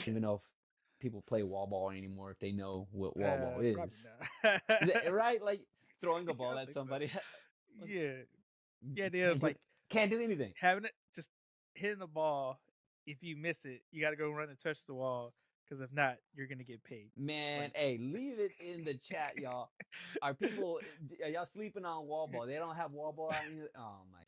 even know if people play wall ball anymore if they know what wall ball Probably is. not. Right? Like throwing a I ball don't at think so. somebody. Yeah. The idea Can't of do like can't do anything. having it just hitting the ball. If you miss it, you got to go run and touch the wall because if not, you're gonna get paid. Man, Like, hey, leave it in the chat, y'all. Are people are y'all sleeping on wall ball? They don't have wall ball out here? Oh my.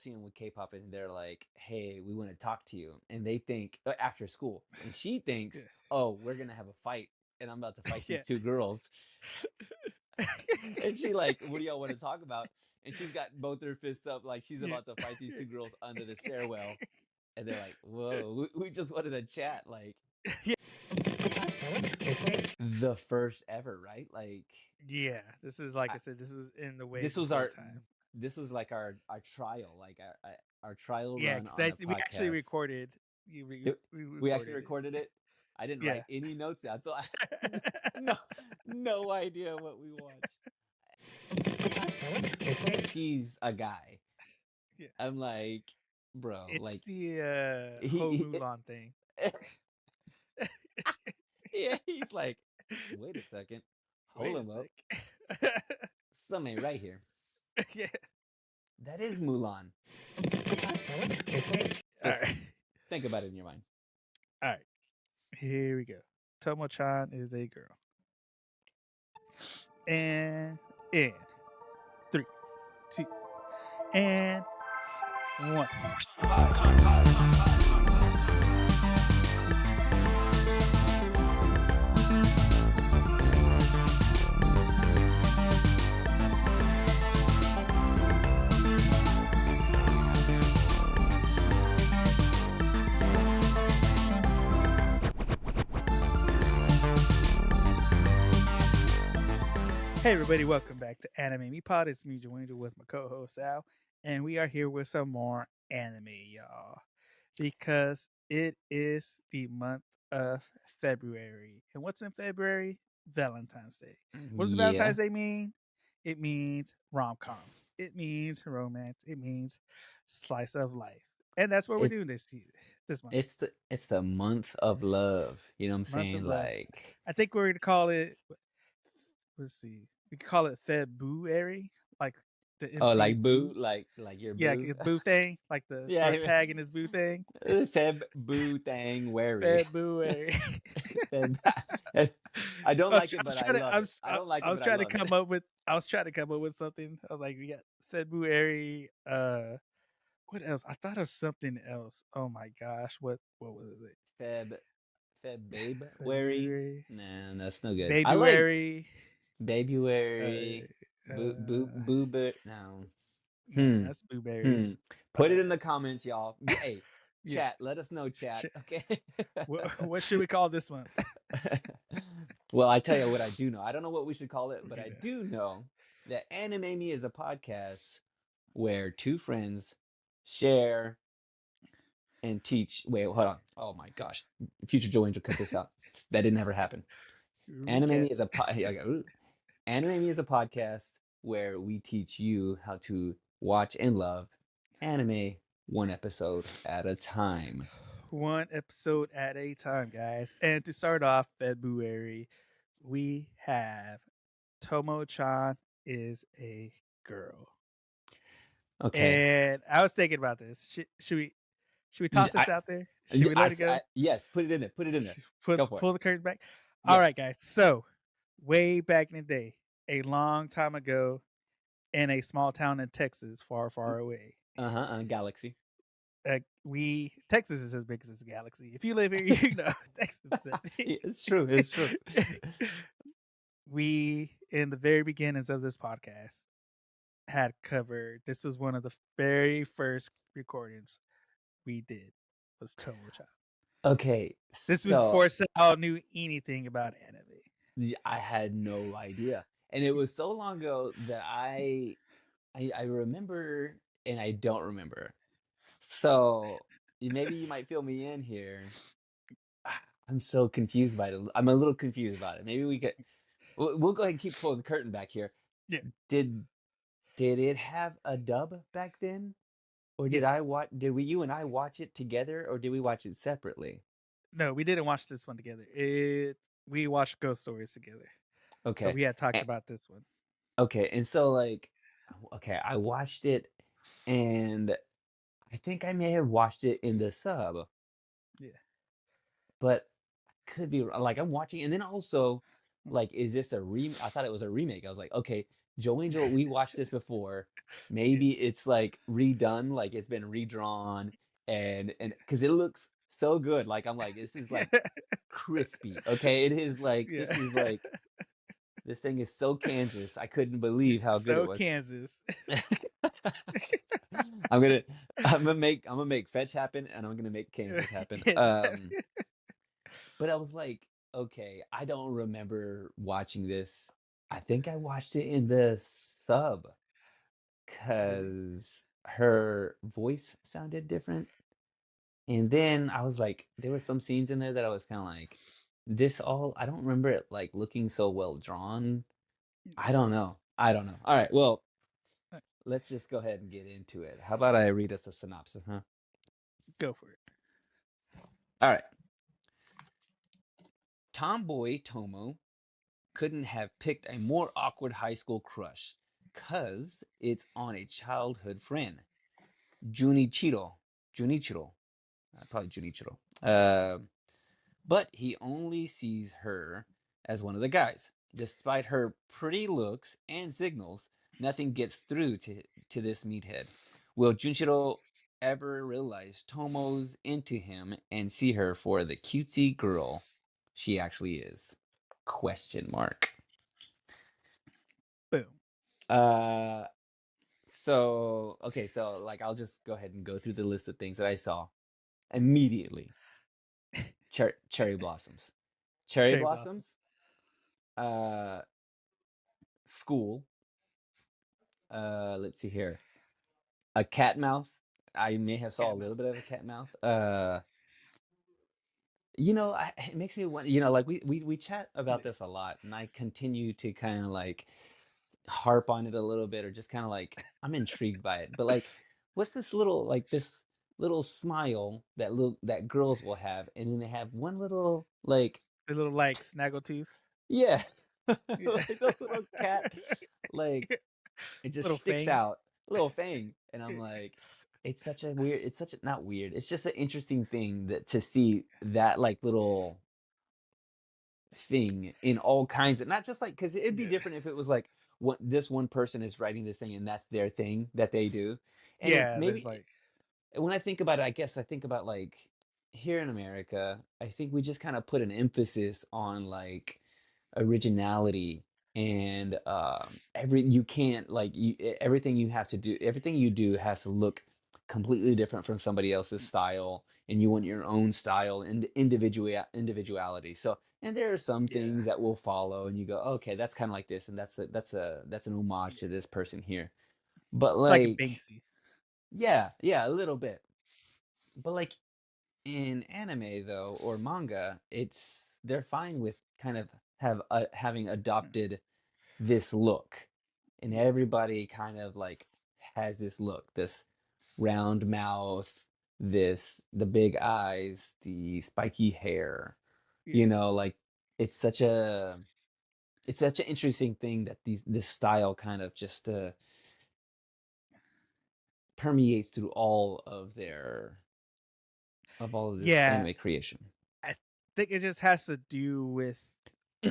Seeing with K-pop and they're like, "Hey, we want to talk to you," and they think after school, and she thinks, yeah, "Oh, we're gonna have a fight, and I'm about to fight yeah. these two girls." And she like, "What do y'all want to talk about?" And she's got both her fists up, like she's yeah. about to fight these two girls under the stairwell. And they're like, "Whoa, we just wanted to chat." Like Yeah. the first ever, right? Like Yeah. This is like I, I said. This is in the way this was before our time. this was like our trial, like our trial Yeah, run on because the we actually podcast. recorded. We We actually recorded it. recorded it. I didn't Yeah. write any notes out, so I no no idea what we watched. She's a guy. Yeah. I'm like, bro, It's like the whole he Mulan thing. yeah, he's like, wait a second, hold Wait a him up, sec. some ain't right here. Yeah. That is Mulan. All Just right. think about it in your mind. All right. Here we go. Tomo-chan is a girl. And in 3, 2, and 1. Hey everybody, welcome back to Anime Me Pod. It's me, Joanna, with my co-host Sal, and we are here with some more anime, y'all. Because it is the month of February. And what's in February? Valentine's Day. What does Yeah, Valentine's Day mean? It means rom-coms. It means romance. It means slice of life. And that's what we're it doing this month. it's the month of love. You know what I'm Month of saying? love. Like, I think we're gonna call it, let's see. We could call it February, like the oh, like MC's boo, boo. like your Yeah, like boo. a boo thing, like the Yeah, protagonist boo thing. Feb boo thang wary. February. Feb, I don't like it, I was but I trying to love it. I don't like I it, was but I trying to love come it. up with something. I was like, we got February. What else? I thought of something else. Oh my gosh, what was it? Feb, Feb babe wary. February, Nah, that's no good. I like Babyary. Uh, Babyary, uh, boo, no. no, Hmm. that's Hmm. blueberries. Put it Uh, in the comments, y'all. Hey, yeah. chat. Let us know, chat. Okay. What should we call this month? Well, I tell you what I do know. I don't know what we should call it, but I Yeah. do know that Anime Me is a podcast where two friends share and teach. Wait, hold on. Oh my gosh. Future Joe Angel, cut this out. That didn't ever happen. Anime Recap. Me is a Anime Me is a podcast where we teach you how to watch and love anime one episode at a time. One episode at a time, guys. And to start off February, we have Tomo-chan is a girl. Okay. And I was thinking about this. Should we toss this I, out there? Should we let it go? yes, put it in there. Put it in there. Go for it. Pull the curtain back. All Yeah. right, guys. So, way back in the day, a long time ago, in a small town in Texas, far, far away, Galaxy. we Texas is as big as this galaxy. If you live here, you know Texas is that big. It's true. It's true. We in the very beginnings of this podcast had covered. This was one of the very first recordings we did. Was Tomo-chan. Okay, This was so before Sal knew anything about anime. I had no idea, and it was so long ago that I remember and I don't remember. So maybe you might fill me in here. I'm so confused by it. I'm a little confused about it. Maybe we'll go ahead and keep pulling the curtain back here. Yeah. Did did it have a dub back then? Or did I Yes. watch did we you and I watch it together, or did we watch it separately? No, we didn't watch this one together. We watched Ghost Stories together, but Okay. we had talked A about this one. okay, and so, like, okay, I watched it, and I think I may have watched it in the sub, Yeah. but could be like, I'm watching and then also, like, is this a I thought it was a remake. I was like, "Okay, Joe Angel, we watched this before. Yeah. Maybe it's, like, redone, like, it's been redrawn," and because it looks so good, like, I'm like, "This is, like, crispy, okay?" It is, like Yeah. this is, like this thing is so Kansas, I couldn't believe how good it So was. Kansas. I'm gonna I'm gonna make fetch happen, and I'm gonna make Kansas happen. Yes. But I was like, okay, I don't remember watching this. I think I watched it in the sub Really? because her voice sounded different. And then I was like, there were some scenes in there that I was kind of like, I don't remember it like looking so well drawn. I don't know. I don't know. All right. Well, let's just go ahead and get into it. How about I read us a synopsis, huh? Go for it. All right. Tomboy Tomo couldn't have picked a more awkward high school crush because it's on a childhood friend, Junichiro. Junichiro. Probably Junichiro. But he only sees her as one of the guys. Despite her pretty looks and signals, nothing gets through to this meathead. Will Junichiro ever realize Tomo's into him and see her for the cutesy girl she actually is? Question mark. Boom. Uh so like I'll just go ahead and go through the list of things that I saw immediately. Cherry blossoms. Cherry Cherry blossom. blossoms, uh school, let's see here. A cat mouse. I may have saw a Cat little mouth. bit of a cat mouth. It makes me want, like we chat about Yeah. this a lot, and I continue to kind of like harp on it a little bit, or just kind of like I'm intrigued by it. But like, what's this little smile that girls will have, and then they have one little like, The little like snaggletooth. yeah, Yeah. like the little cat, like it just Little sticks fang. out, a little fang, and I'm like, it's such a not weird. It's just an interesting thing that to see that like little thing in all kinds of, not just like, because it'd be Yeah. different if it was like what this one person is writing this thing and that's their thing that they do, and it's Yeah, there's maybe like when I think about it, I guess I think about like here in America, I think we just kind of put an emphasis on like originality and every you can't like everything you have to do, everything you do has to look completely different from somebody else's style, and you want your own style and individuality. So, and there are some yeah. things that will follow and you go, okay, that's kind of like this, and that's an homage to Yeah. this person here. But It's like a like, Banksy. yeah, a little bit. But like in anime though, or manga, it's they're fine with kind of having Mm. adopted this look, and Yeah. everybody kind of like has this look, this round mouth, this the big eyes, the spiky hair, Yeah. like it's such a it's such an interesting thing that this style kind of just permeates through all of this Yeah. anime creation. I think it just has to do with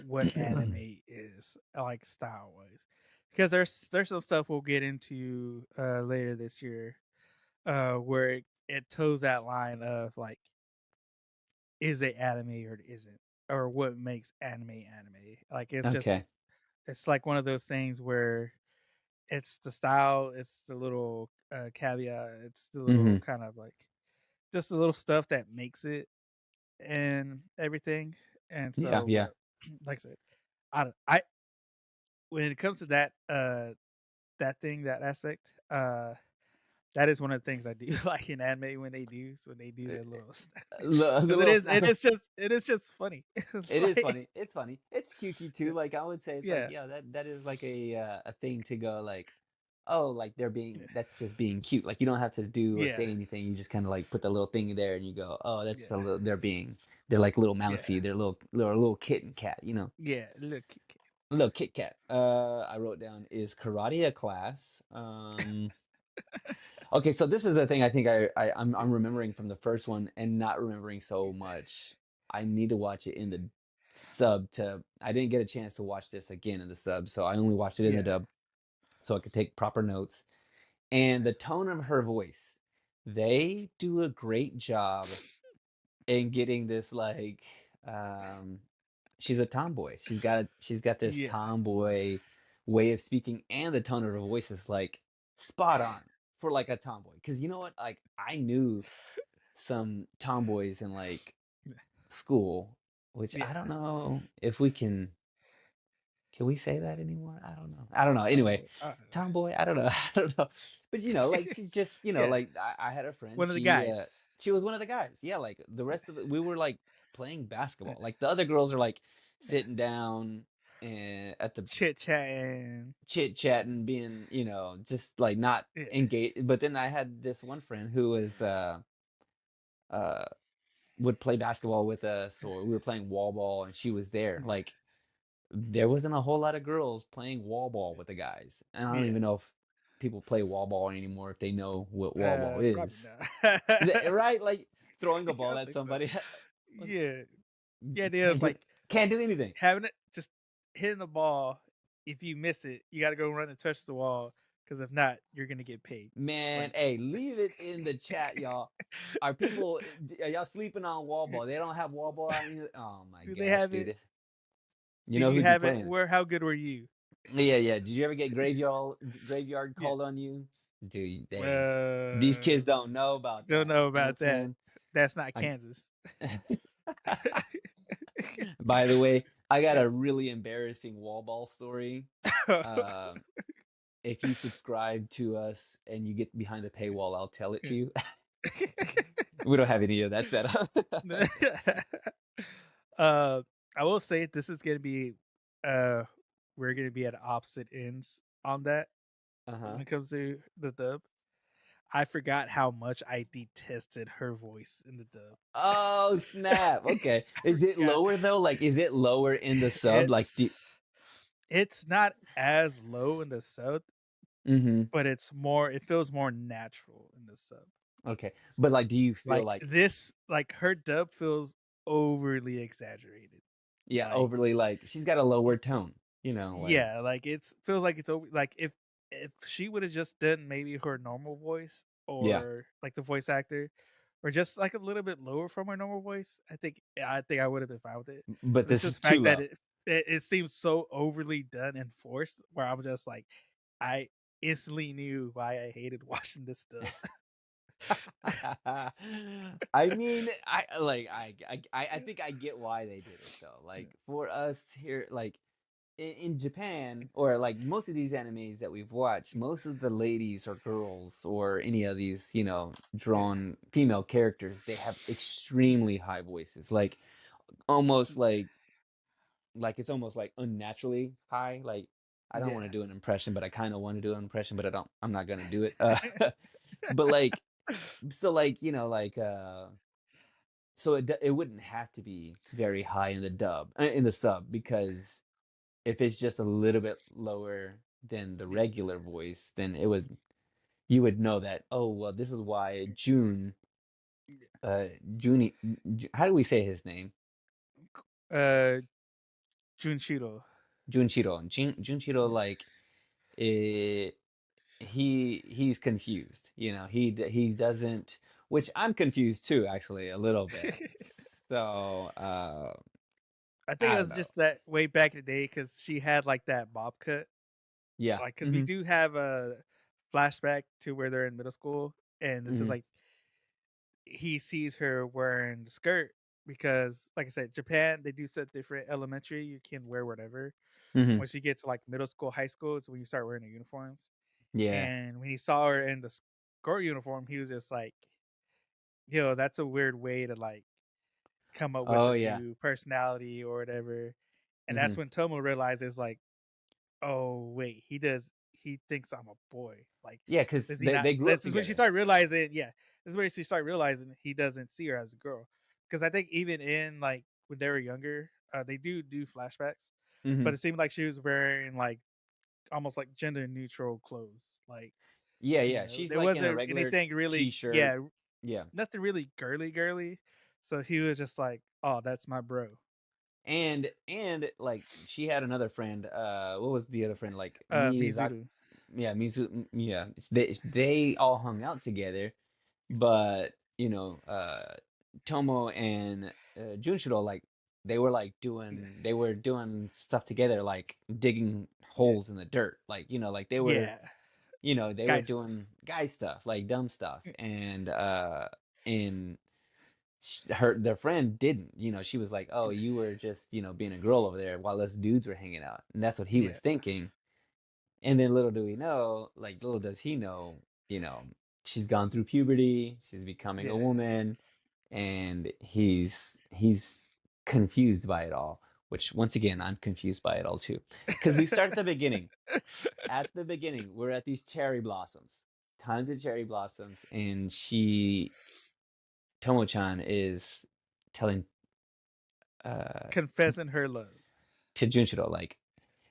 what anime is like style wise. Because there's some stuff we'll get into later this year where it toes that line of like is it anime or it isn't, or what makes anime. Like Okay. it's like one of those things where it's the style, it's the little caveat, it's the little Hmm. kind of like just the little stuff that makes it and everything. And Yeah, so, yeah. but like I said, I when it comes to that thing, that aspect, that is one of the things I do like in anime when they do that little stuff The because little snap. it is just funny. It's It is like funny. It's funny. It's cutesy yeah, too. Like I would say, it's like, yeah, yeah, that is like a thing to go like. oh, like they're Yeah. being that's just being cute. Like you don't have to do or Yeah. say anything. You just kind of like put the little thing there and you go, oh, that's a Yeah. little. They're like little Yeah. mousy. They're little kitten cat. You know, Yeah. Look. a little Kit Kat. I wrote down is karate a class. Okay, so this is the thing I think I'm remembering from the first one and not remembering so much. I need to watch it in the sub to I didn't get a chance to watch this again in the sub, so I only watched it in the Yeah. dub so I could take proper notes. And the tone of her voice, they do a great job in getting this like she's a tomboy. She's got this Yeah. tomboy way of speaking and the tone of her voice is like spot on for like a tomboy. Cause you know what? Like I knew some tomboys in like school, which I Yeah. don't know if we can we say that anymore? I don't know. I don't know. Anyway, Oh. tomboy, I don't know. I don't know. But like she's just, Yeah. like I had a friend, One of the guys. she was one of the guys. Yeah, like the rest of it, we were like playing basketball. Like the other girls are like Yeah. sitting down and at the Chit chatting. chit chatting, being, just like not Yeah. engaged. But then I had this one friend who was uh would play basketball with us, or we were playing wall ball and she was there. Yeah. Like there wasn't a whole lot of girls playing wall ball with the guys. And I don't Yeah. even know if people play wall ball anymore, if they know what wall ball Probably is. not. Right? Like throwing a I ball don't at think so. somebody. Was- Yeah. The idea can't of do like can't do anything. having it just hitting the ball. If you miss it, you got to go run and touch the wall. Because if not, you're gonna get paid. Man, Like, hey, leave it in the chat, y'all. Are people are y'all sleeping on wall ball? They don't have wall ball out in oh my do they gosh, have it? dude. You Do know you who'd be have it? playing this? Where? How good were you? Yeah, yeah. Did you ever get graveyard Yeah. called on you? Dude, these Uh, kids don't know about don't that. know You know what about that. I'm That's not saying? Kansas. By the way, I got a really embarrassing wall ball story. Uh, if you subscribe to us and you get behind the paywall, I'll tell it to you. We don't have any of that set up. uh, I will say this is gonna be uh we're gonna be at opposite ends on that when Uh-huh. it comes to the dub. I forgot how much I detested her voice in the dub. Oh, snap. Okay. I Is it forgot. lower though? Like, is it lower in the sub? Like, It's not as low in the sub, mm-hmm. but it's more. It feels more natural in the sub. Okay. But like, do you feel Like like, this, like her dub feels overly exaggerated. yeah, Like overly like she's got a lower tone, like, yeah, like it's feels like it's over. Like if she would have just done maybe her normal voice yeah. or like the voice actor, or just like a little bit lower from her normal voice, I think I would have been fine with it. But But it's this is just the too fact that low. it seems so overly done and forced, where I'm just like, I instantly knew why I hated watching this stuff. I mean, I think I get why they did it though. Yeah, Like for us here, like in Japan, or like most of these animes that we've watched, most of the ladies or girls or any of these, yeah, drawn female characters, they have extremely high voices, like almost like it's almost like unnaturally high. Like I don't want to yeah, do an impression, but I kind of want to do an impression, but I'm not gonna do it. But like so like so it wouldn't have to be very high in the in the sub, because if it's just a little bit lower than the yeah. regular voice, then you would know that, oh well, this is why uh Junie, how do we say his name? Uh, Junshiro. Junchiro. Junchiro, Yeah. like it, he's confused. He doesn't, which I'm confused too, actually, a little bit. So I think it I don't was know. just that way back in the day because she had like that bob cut. Yeah. Like, because we do have a flashback to where they're in middle school, and this is Hmm. like he sees her wearing the skirt because, like I said, Japan they do set different. Elementary, you can wear whatever. Hmm. Once you get to like middle school, high school, is when you start wearing the uniforms. Yeah. And when he saw her in the skirt uniform, he was just like, "Yo, that's a weird way to like come up with Oh a yeah. new personality or whatever." And Hmm. that's when Tomo realizes like, oh wait, he thinks I'm a boy. Like, Yeah, because does he not? they grew up This is when she together. started realizing. Yeah, this is where she started realizing he doesn't see her as a girl. Because I think even in like when they were younger, they do flashbacks, but Mhm. it seemed like she was wearing like almost like gender neutral clothes. Like, Yeah, yeah, she's, there like, in a wasn't regular anything really. T-shirt. Yeah, Yeah. nothing really girly. So he was just like, "Oh, that's my bro." Like, she had another friend, what was the other friend? Like, Mizuru. yeah, yeah, they all hung out together, but, Tomo and, Junshiro, like, Yeah, they were doing stuff together, like, digging yeah, holes in the dirt, like, like, yeah. they were Guy stuff. doing guy stuff, like, dumb stuff, and her their friend didn't, she was like, oh, you were just, being a girl over there while us dudes were hanging out, and that's what he Yeah, was thinking. And then little do we know, like, little does he know, she's gone through puberty, she's becoming a yeah. woman, and he's confused by it all, which, once again, I'm confused by it all too, because we start at the beginning. At the beginning, we're at these cherry blossoms, tons of cherry blossoms, and Tomo-chan is telling, uh, Confessing her love. to Junshiro, like,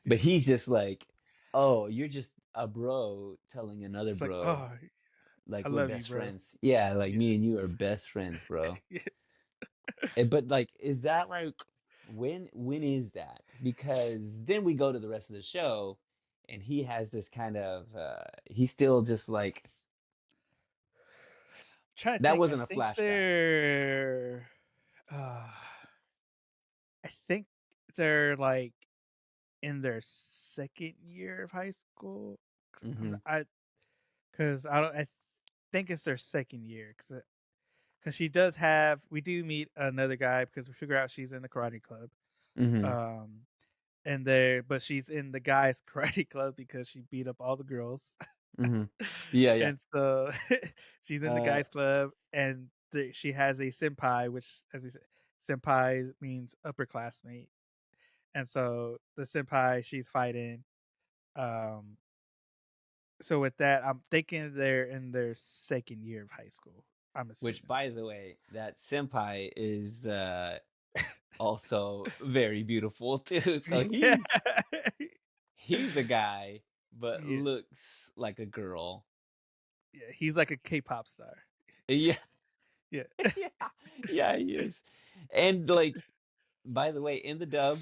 Yeah. but he's just like, "Oh, you're just a bro telling another It's like, bro, oh, I like, we're love you, best bro. friends. Yeah, like, Yeah. me and you are best friends, bro." Yeah. But, like, is that, like, when is that? Because then we go to the rest of the show, and he has this kind of, he's still just like, Trying to that think. wasn't a flashback. Uh, I think they're like in their second year of high school. Mhm, Because I don't. I think it's their second year. Because she does have. We do meet another guy because we figure out she's in the karate club. mhm, Um, but she's in the guys' karate club because she beat up all the girls. mhm. Yeah, yeah. And so she's in the Uh, guys club, and she has a senpai, which, as we said, senpai means upperclassmate. And so the senpai she's fighting. Um, so with that, I'm thinking they're in their second year of high school. I'm which, assuming. by the way, that senpai is, also very beautiful too. So Yeah, he's a guy, but yeah, looks like a girl. yeah. He's like a K-pop star. Yeah, Yeah, yeah, yeah, he is. And, like, by the way, in the dub,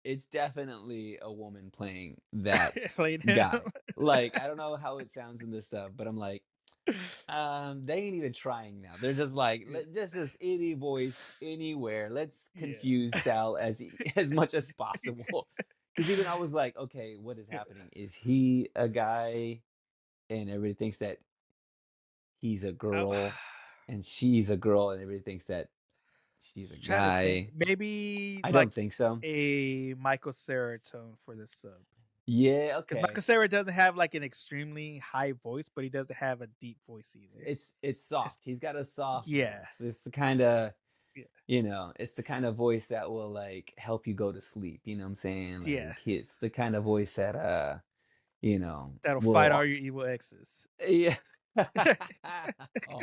it's definitely a woman playing that playing him. guy. Like, I don't know how it sounds in the sub, but I'm like, they ain't even trying now. They're just like, Yeah, just any voice anywhere. Let's yeah, confuse Sal as much as possible. Because even I was like, okay, what is yeah. happening? Is he a guy, and everybody thinks that he's a Oh, girl, and she's a girl, and everybody thinks that she's a trying to think. guy? Maybe I don't like think so. a Michael Cera tone for the sub. Yeah, Because okay. Michael Cera doesn't have like an extremely high voice, but he doesn't have a deep voice either. It's It's soft. He's got a soft yeah, voice. It's the kind of, yeah, it's the kind of voice that will, like, help you go to sleep. You know what I'm saying? yeah. Like, it's the kind of voice that, That'll fight all will, your evil exes. yeah. Oh,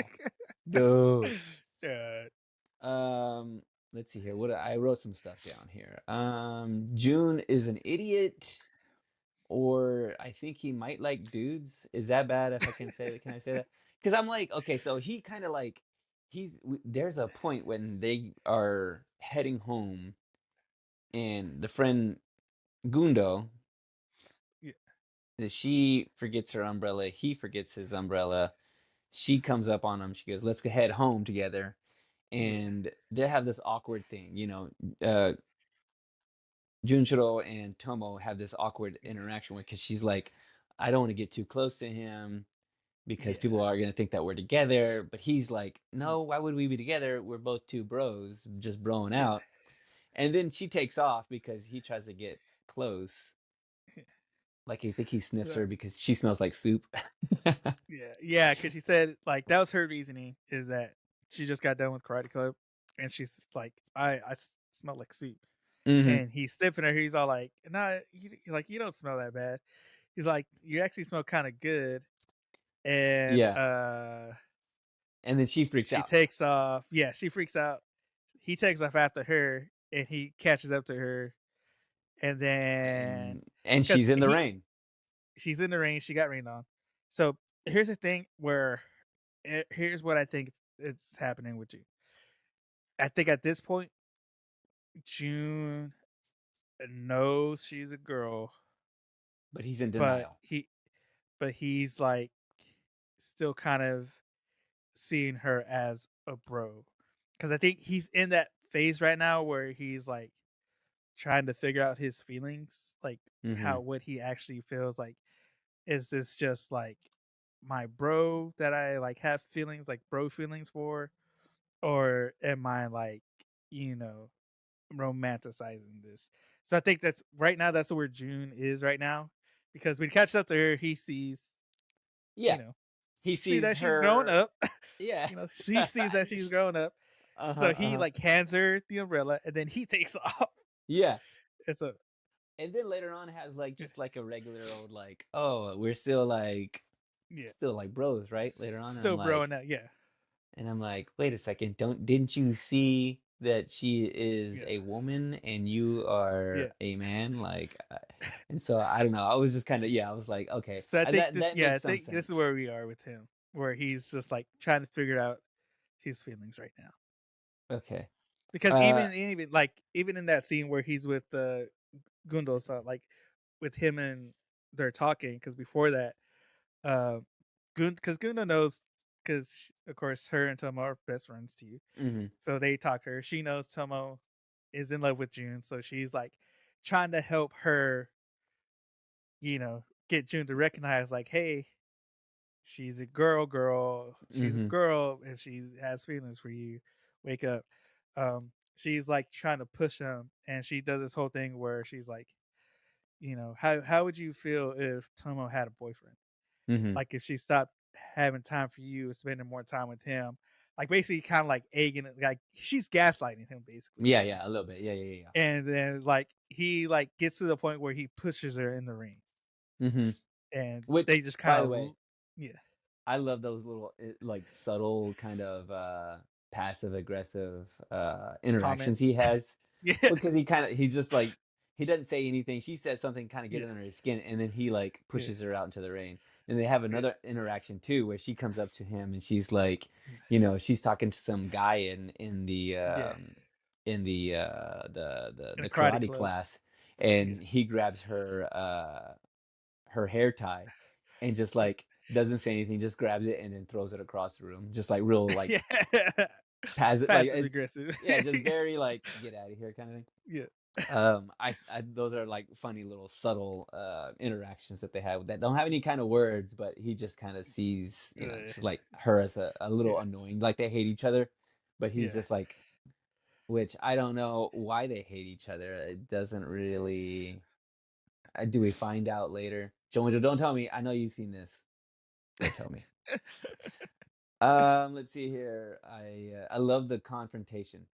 dude. uh, Um, let's see here. I wrote some stuff down here. June is an idiot, or I think he might like dudes. Is that bad if I can say that? Can I say that? Because I'm like, okay, so he kind of like, there's a point when they are heading home, and the friend Gundo, yeah, she forgets her umbrella, he forgets his umbrella. She comes up on him. She goes, "Let's go head home together." yeah, And they have this awkward thing, uh, Junshiro and Tomo have this awkward interaction with, because she's like, I don't want to get too close to him because yeah, people are going to think that we're together. But he's like, yeah, no, why would we be together? We're both two bros, just broing yeah. out. And then she takes off because he tries to get close. Like, I think he sniffs So her because she smells like soup. yeah, yeah. Because she said like that was her reasoning is that she just got done with karate club, and she's like, I smell like soup. Hmm. And he's sniffing her. He's all like, "Nah, like you don't smell that bad." he's like, "You actually smell kind of good," and Yeah, and then she freaks she out, takes off. Yeah, she freaks out. He takes off after her, and he catches up to her, and then and because she's in the he rain. she's in the rain, she got rained on. So here's the thing where here's what I think it's happening with you. I think at this point, June knows she's a girl, But he's in but denial. he's like still kind of seeing her as a bro. Because I think he's in that phase right now where he's like trying to figure out his feelings, like how Mhm, what he actually feels like. Is this just like my bro that I like have feelings like bro feelings for, or am I like, you know, romanticizing this? So I think that's right now. That's where June is right now, because when he catches up to her, he sees, you yeah, know, he see sees that she's grown her. up. Yeah. You know, she sees that she's grown up. Uh-huh, So he uh-huh. like hands her the umbrella, and then he takes off. Yeah, It's a and then later on has, like, yeah, just, like, a regular old, like, "Oh, we're still, like yeah. still, like, bros, right?" Later on, Still growing up. Yeah, and I'm like, "Wait a second, didn't you see that she is yeah, a woman and you yeah. are a man?" Like, and so I don't know, I was just kinda yeah, I was like, "Okay." So I think this, That yeah, I makes some think this is sense. where we are with him, where he's just like trying to figure out his feelings right now. Okay. Because Uh, even like even in that scene where he's with Gundo's like with him and they're talking, because before that, uh, because Gundo knows, because of course her and Tomo are best friends to you, mhm, so they talk her. She knows Tomo is in love with June, so she's like trying to help her, get June to recognize like, hey, she's a girl. She's a mhm, girl, and she has feelings for you. Wake up. She's like trying to push him, and she does this whole thing where she's like, how would you feel if Tomo had a boyfriend? mhm. Like if she stopped having time for you and spending more time with him, like basically kind of like egging it, like she's gaslighting him basically Yeah, right now. yeah, a little bit. Yeah, yeah, yeah, And then like he like gets to the point where he pushes her in the ring, yeah. Mhm. and they Which, just by kind the of, way, yeah, I love those little, like, subtle kind of, passive aggressive, interactions comments. he has, Yeah, because he just, like he doesn't say anything, she says something, kinda get yeah, under his skin, and then he, like, yeah, pushes her out into the rain, and they have yeah, another interaction too, where she comes up to him, and she's like, yeah, she's talking to some guy yeah. In the a karate karate club. class, Yeah, and he grabs her hair tie and just, like, doesn't say anything, just grabs it and then throws it across the room, just, like, real, like, yeah. passive, like, Passive it's aggressive. yeah, just very, like, "Get out of here," kinda thing. Yeah. I those are, like, funny little subtle, interactions that they have that don't have any kind of words, but he just kinda sees, Uh, just, like, her as a little yeah, annoying, like, they hate each other, but he's yeah. just, like which I don't know why they hate each other, it doesn't really do we find out later? Jojo, don't tell me, I know you've seen this. Don't tell me. Let's see here. I love the confrontation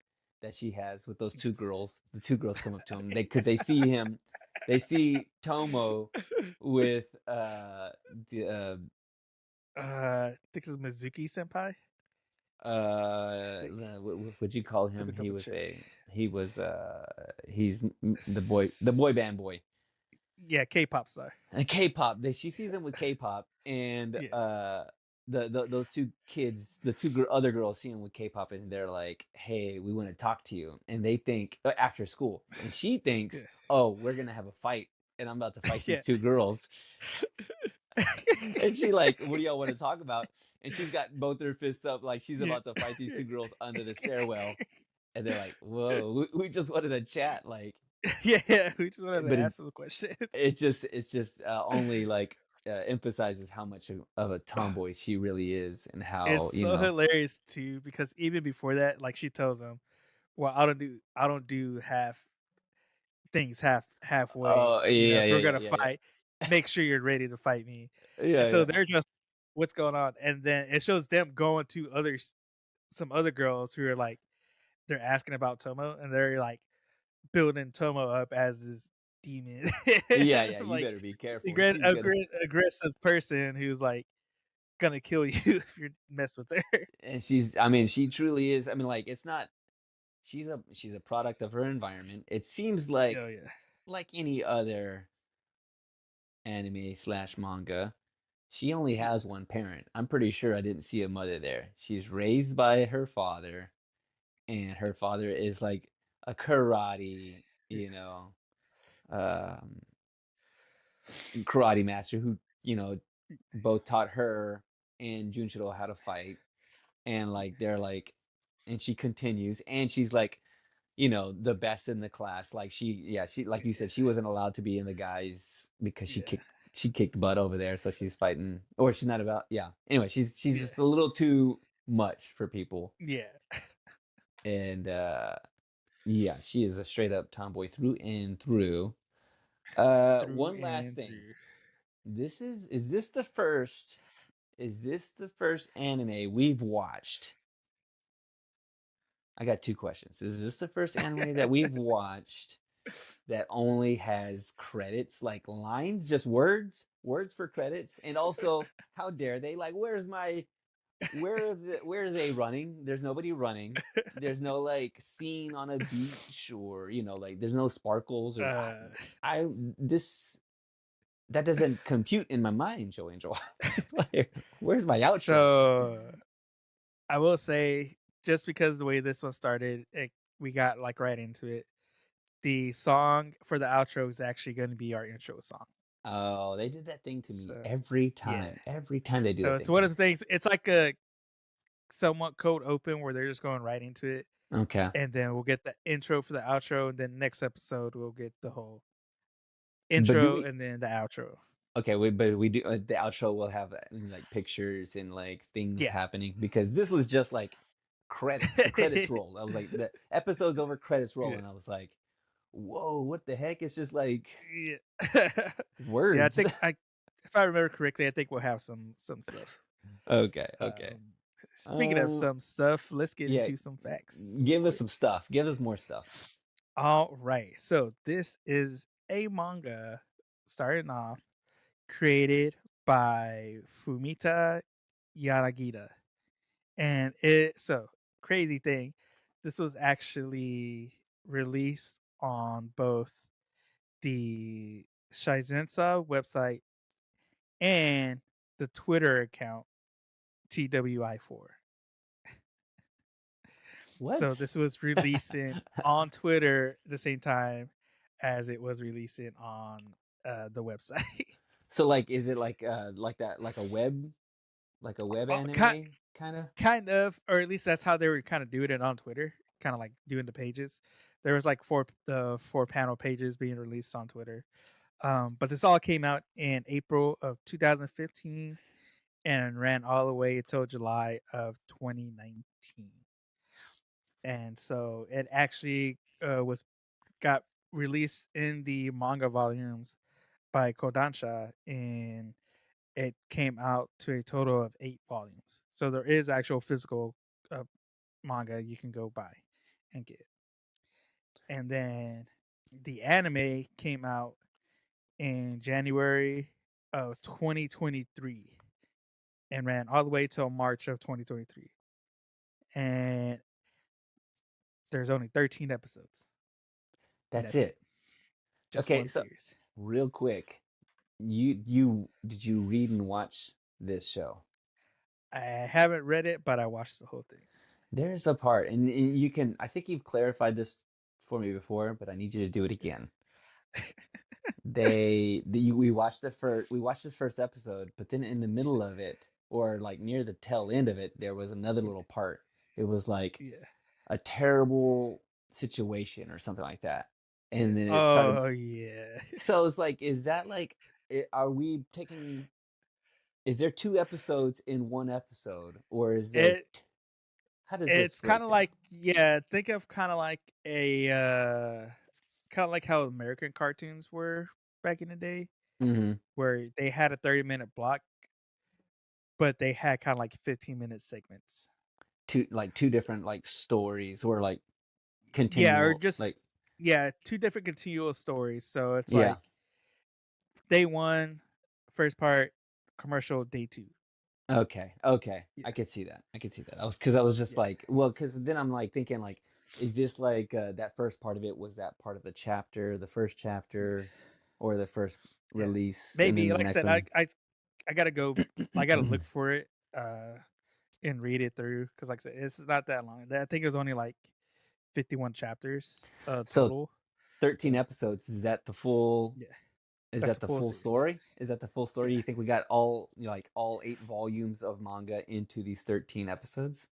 that she has with those two girls. The two girls come up to him because they see him, they see Tomo with the I think it's Mizuki Senpai. Like, would you call let him? me double check. He's the S- boy band boy. Yeah, K-pop star. And K-pop, she sees him with K-pop, and Yeah, those two kids, the other girls see him with K-pop, and they're like, "Hey, we want to talk to you," and they think after school, and she thinks, yeah, "Oh, we're gonna have a fight, and I'm about to fight yeah. these two girls," and she like, "What do y'all want to talk about?" And she's got both her fists up, like she's Yeah. about to fight these two girls under the stairwell, and they're like, "Whoa, we just wanted to chat," like, Yeah, yeah. We just wanted to but ask some questions. it's just only like emphasizes how much of a tomboy she really is and It's how so hilarious too, because even before that, like she tells him, "Well, I don't do halfway. oh If yeah, yeah, we're yeah, gonna yeah, yeah, fight, make sure you're ready to fight me." And yeah, so yeah. they're just, what's going on? And then it shows them going to some other girls who are like, they're asking about Tomo, and they're like building Tomo up as this. demon, Yeah, yeah, you like better be careful. She's gonna aggressive person who's like gonna kill you if you mess with her. and she's I mean, she truly is. I mean, like, it's not she's a product of her environment. It seems Oh yeah, like any other anime slash manga. She only yeah, has one parent. I'm pretty sure I didn't see a mother there. She's raised by her father, and her father is like a karate, um, karate master who, both taught her and Junshiro how to fight. And like they're like, and she continues, and she's like, the best in the class. Like she like you yeah, said, she wasn't allowed to be in the guys because yeah, she kicked butt over there, so she's fighting, or she's not about, yeah. Anyway, she's yeah, just a little too much for people. yeah, And yeah, she is a straight up tomboy through and through. through One last and thing. through. Is this the first anime we've watched? I got two questions. Is this the first anime that we've watched that only has credits, like lines, just words for credits? And also, how dare they? Like, where are they running? There's nobody running. There's no like scene on a beach, or like there's no sparkles, or uh, I this that doesn't compute in my mind, Joe Angel. Like, where's my outro? so I will say, just because the way this one started, we got like right into it. The song for the outro is actually going to be our intro song. Oh, they did that thing to me So every yeah, time. Every time they do so that it's thing to one of me. the things. It's like a somewhat cold open where they're just going right into it, Okay. and then we'll get the intro for the outro, and then next episode we'll get the whole But do intro we and then the outro. okay, but we do the outro will have like pictures and like things Yeah. happening, because this was just like credits. The credits roll. I was like, the episode's over, credits roll, Yeah. and I was like, whoa, what the heck? It's just like Yeah. Yeah, I words. think if I remember correctly, I think we'll have some stuff. Okay, okay. Um, Speaking of Um, some stuff, let's get yeah, into some facts real give us quick. some stuff. Give us more stuff. All right. So this is a manga starting off created by Fumita Yanagita. And crazy thing, this was actually released on both the Shizensa website and the Twitter account TWI4. So What? this was releasing on Twitter the same time as it was releasing on the website. So like, is it like that, like a web Oh, kind anime kind of? kind of, or at least that's how they were kind of doing it on Twitter. Kind of like doing the pages. There was like four panel pages being released on Twitter. But this all came out in April of 2015 and ran all the way until July of 2019. And so it actually was got released in the manga volumes by Kodansha, and it came out to a total of 8 volumes. So there is actual physical uh, manga you can go buy and get. And then the anime came out in January of 2023 and ran all the way till March of 2023. And there's only 13 episodes, and That's that's it. it. Just Okay, one so series. real quick, you did you read and watch this show? I haven't read it, but I watched the whole thing. There's a part, and you can, I think you've clarified this for me before, but I need you to do it again. We watched this first episode, but then in the middle of it, or like near the tail end of it, there was another Yeah. little part. It was like Yeah. a terrible situation or something like that. Yeah. And then it started. Oh yeah. So it's like, is that like, are we taking, is there two episodes in one episode, or is there, It how does this it's kind break of down? like, yeah, think of kind of like a kind of like how American cartoons were back in the day, Hmm. where they had a 30-minute block, but they had kind of like 15-minute segments. Two different like stories, or like Yeah, or continual, just like. yeah, two different continual stories. So it's Yeah. like day one, first part, commercial day two. Okay, okay. Yeah, I could see that. I could see that. I was just yeah. like, well, because then I'm like thinking like, is this like that first part of it? Was that part of the chapter, the first chapter, or the first Yeah. release, and then Maybe the like I next said, one? I gotta go. I gotta look for it and read it through because like I said, it's not that long. I think it was only like 51 chapters So total. 13 So episodes. Is that the full? yeah, Is that's that the the full full series. story? Is that the full Yeah, story? You think we got all like all 8 volumes of manga into these 13 episodes?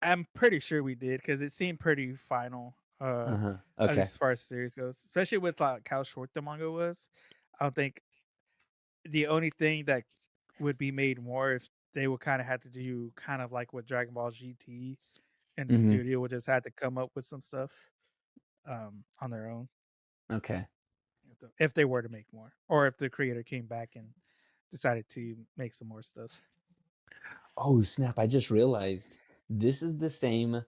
I'm pretty sure we did because it seemed pretty final. Uh-huh. At Okay. least as far as the series goes, especially with like how short the manga was. I don't think the only thing that would be made more if they would kind of have to do kind of like what Dragon Ball GT and the Hmm. studio would just have to come up with some stuff on their own Okay. if they were to make more, or if the creator came back and decided to make some more stuff. Oh, snap. I just realized this is the same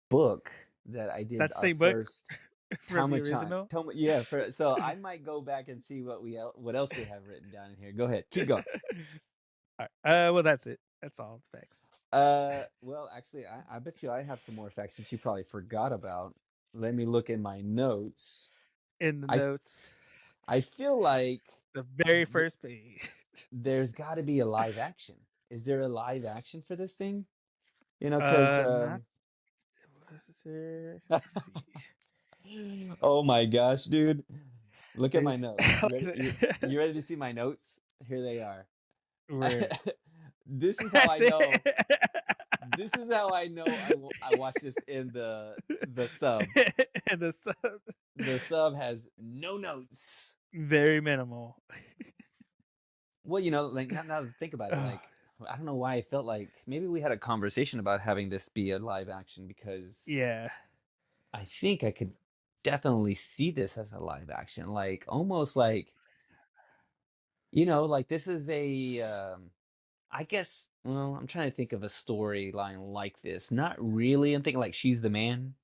book that I did That our same book first from the Tomo-chan. original. Yeah, so I might go back and see what else we have written down in here. Go ahead. Keep going. All right. Well, that's it. That's all the facts Well, actually, I bet you I have some more facts that you probably forgot about. Let me look in my notes. in the I notes. I feel like The very th first page. there's got to be a live action. Is there a live action for this thing? You know, because Not. What is it? Let's see. oh my gosh, dude. Look at They, my notes. You look ready? at You ready to see my notes? Here they are. Where? This is how That's I it. know. This is how I know I watched this in the sub. And the sub, The sub has no notes. very minimal. Well, like now to think about it, Oh, like I don't know why I felt like maybe we had a conversation about having this be a live action because yeah, I think I could definitely see this as a live action, like almost like like this is a I guess, well, I'm trying to think of a storyline like this. Not really. I'm thinking like She's the Man,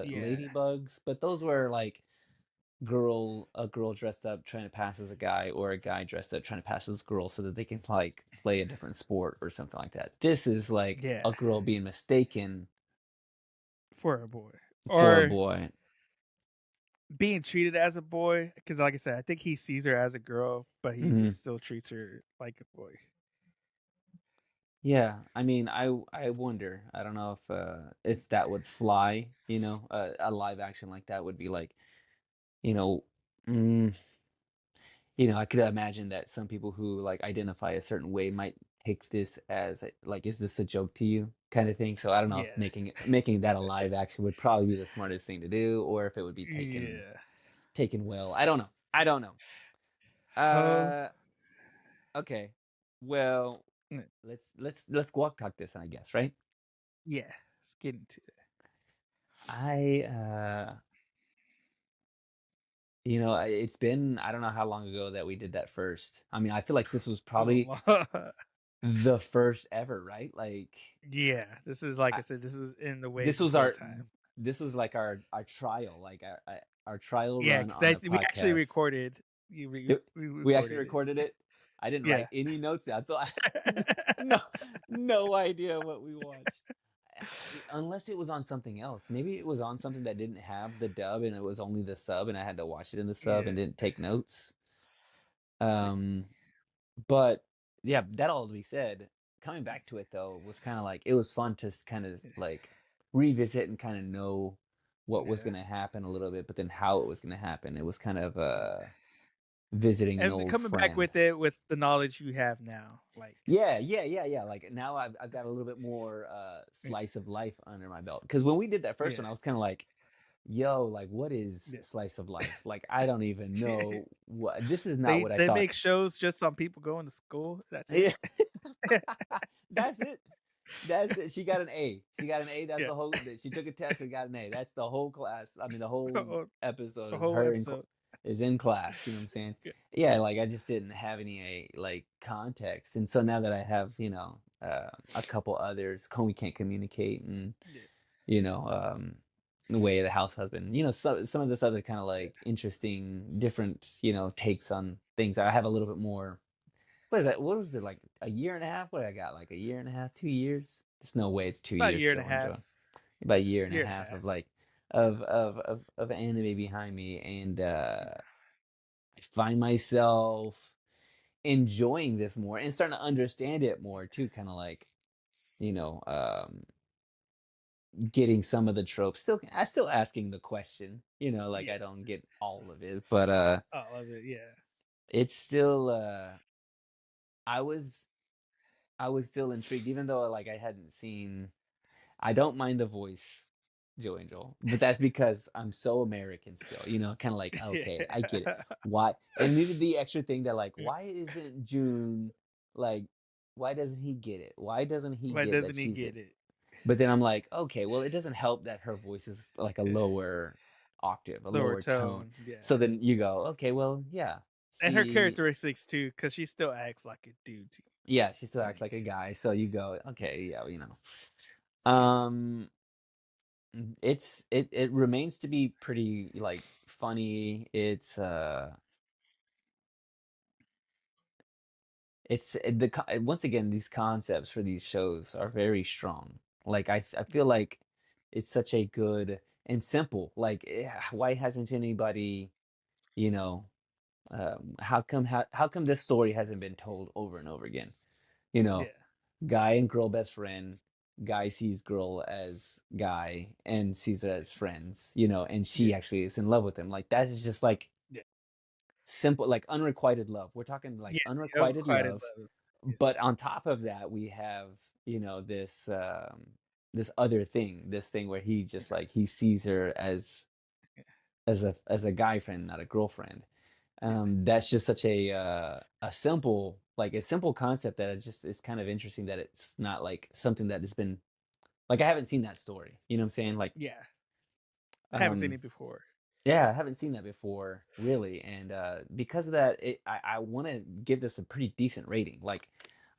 yeah, Ladybugs, but those were like a girl dressed up trying to pass as a guy, or a guy dressed up trying to pass as a girl so that they can like play a different sport or something like that. This is like yeah. a girl being mistaken For a boy, for a or boy. being treated as a boy. Because, like I said, I think he sees her as a girl, but he Mhm. just still treats her like a boy. Yeah, I mean, I wonder. I don't know if that would fly, a live action like that would be like, you know, mm, I could imagine that some people who like identify a certain way might take this as like, is this a joke to you kind of thing. So I don't know if Yeah, making that a live action would probably be the smartest thing to do, or if it would be yeah. taken well. I don't know. I don't know. Oh, Uh, okay. Well, mm, let's walk talk this, I guess, right? yeah. Let's get into it. I it's been I don't know how long ago that we did that first. I mean, I feel like this was A probably lot. the first ever, right? Like Yeah, this is like I I, said. This is in the way this was before our time. this was like our trial, like our trial Yeah, run because on the we actually podcast. recorded. We We actually recorded it. recorded it. I didn't Yeah. write any notes down, so I no no idea what we watched. Unless it was on something else. Maybe it was on something that didn't have the dub and it was only the sub and I had to watch it in the sub Yeah. and didn't take notes. Yeah. Um but yeah, that all to be said, coming back to it though was kind of like it was fun to kind of like revisit and kind of know what was Yeah. going to happen a little bit, but then how it was going to happen. It was kind of Yeah. visiting an And old coming back friend. with it with the knowledge you have now, like Yeah, yeah, yeah, yeah. Like now I've got a little bit more yeah, slice of life under my belt. Because when we did that first yeah, one, I was kind of like, yo, like what is yeah. slice of life? Like I don't even know what this is not what I They thought. make shows just on people going to school. That's it. Yeah. That's it. That's it. She got an A. She got an A. That's Yeah. the whole. She took a test and got an A. That's the whole class. I mean, the whole The episode is whole her episode. is in class. You know what I'm saying? Yeah. Yeah. Like I just didn't have any like context, and so now that I have a couple others, we can't communicate, and Yeah. you know, um, the way the house husband. Some of this other kind of like interesting, different, takes on things. I have a little bit more. What is that? What was it like a year and a half? What I got like a year and a half, 2 years? There's no way it's two About a years, year and a Joe and half. Joe. About a year and a Year and a half half. of like of anime behind me, and Yeah. I find myself enjoying this more and starting to understand it more too. Kind of like you know um getting some of the tropes. Still asking the question. Like Yeah. I don't get all of it, but All of it. Yeah. it's still I was I was still intrigued, even though like I hadn't seen. I don't mind the voice, Joe Angel, but that's because I'm so American still. Kind of like okay, I get it. Yeah. Why? And needed the extra thing that like, why isn't June like? Why doesn't he get it? Why doesn't he Why get that doesn't he she's get it? it? But then I'm like, okay, well, it doesn't help that her voice is like a lower octave, a Lower lower tone. tone. Yeah. So then you go, okay, well, yeah, And her she, characteristics too, because she still acts like a dude yeah, she still to acts me. like a guy. So you go, okay, yeah, Um, it remains to be pretty like funny. Once again, these concepts for these shows are very strong. Like I feel like it's such a good and simple. Like why hasn't anybody, you know, how come this story hasn't been told over and over again? You know, Yeah. guy and girl best friend. Guy sees girl as guy and sees it as friends. And she Yeah. actually is in love with him. Like that is just like Yeah. simple, like unrequited love. We're talking like Yeah. The unrequited unrequited love, love. Yeah. but on top of that, we have this other thing, this thing where he just like he sees her as a guy friend, not a girlfriend. Yeah. That's just such a simple concept that it's kind of interesting that it's not like something that has been like I haven't seen that story. You know what I'm saying? Like, Yeah. I haven't seen um, it before. yeah, I haven't seen that before, really, and because of that, I want to give this a pretty decent rating. Like,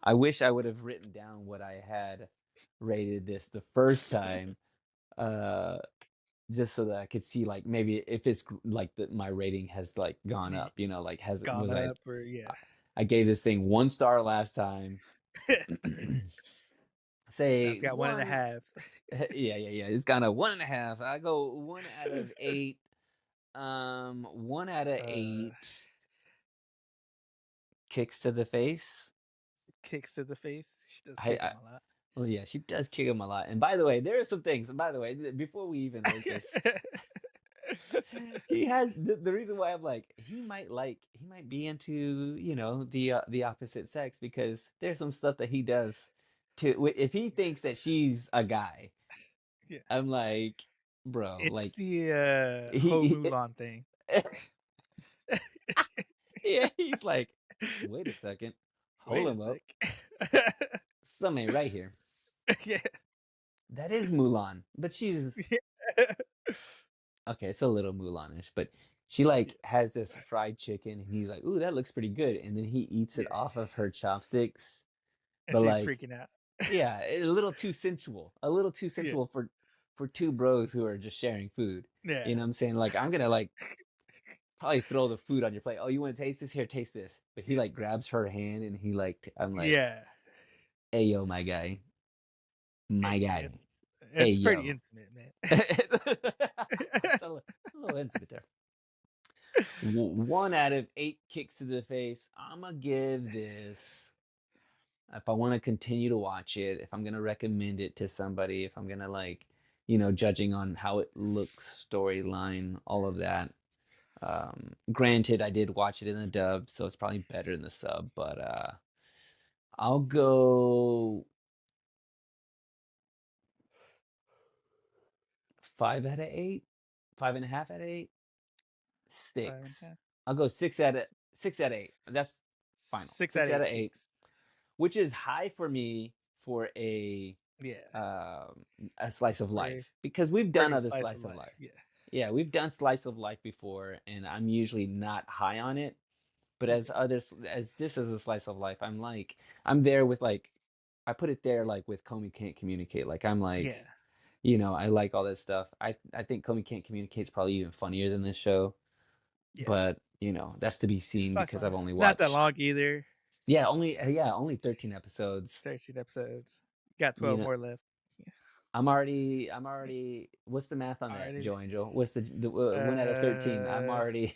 I wish I would have written down what I had rated this the first time, uh, just so that I could see like maybe if it's like that my rating has like gone up. Like has Gone was I up or yeah. I I gave this thing 1 star last time. Now it's Say got one and a one. half. Yeah, yeah, yeah. It's gone a 1.5. I go 1 out of 8. 1 out of 8 uh kicks to the face. Kicks to the face. She does I, kick him I a lot. well, yeah, she does kick him a lot. And by the way, there are some things. By the way, before we even rate this, he has the reason why I'm like he might be into the opposite sex because there's some stuff that he does to if he thinks that she's a guy. Yeah. I'm like, bro, It's like the Ho he Mulan thing. yeah, he's like, wait a second, hold Wait a him up, sec. some ain't right here. Yeah. That is Mulan, but she's Yeah. okay. It's a little Mulanish, but she Yeah. like has this fried chicken, and he's like, ooh, that looks pretty good, and then he eats it Yeah. off of her chopsticks, And but she's like, freaking out. yeah, a little too Yeah. sensual for two bros who are just sharing food. You Yeah. know what I'm saying? Like, I'm gonna like probably throw the food on your plate. Oh, you want to taste this? Here, taste this. But he Yeah. like grabs her hand and he like, I'm like, Yeah. hey yo, my guy, my guy, hey It's pretty yo. intimate, man. It's a little intimate there. 1 out of 8 kicks to the face. I'm gonna give this. If I want to continue to watch it, if I'm gonna recommend it to somebody, if I'm gonna like, judging on how it looks, storyline, all of that. Granted, I did watch it in the dub, so it's probably better in the sub, but I'll go 5 out of 8, 5.5 out of 8, Five and a six. half. I'll go 6 out of 8. That's final. Six out Six of out of eight eight, kicks. which is high for me for Yeah. um, a slice of For a life because we've done regular other slice of slice of life. life. Yeah. Yeah, we've done slice of life before, and I'm usually not high on it. But Yeah. as this is a slice of life, I'm there with like I put it there like with Comey can't communicate. Like I'm like Yeah. I like all that stuff. I think Komi Can't Communicate is probably even funnier than this show, Yeah, but that's to be seen it's like because I've fun. only It's not that watched long either. only 13 episodes. 13 episodes. Got You 12 know, more left. Yeah. I'm already. What's the math on that, Already, Joe Angel? What's the 1 out of 13? I'm uh, already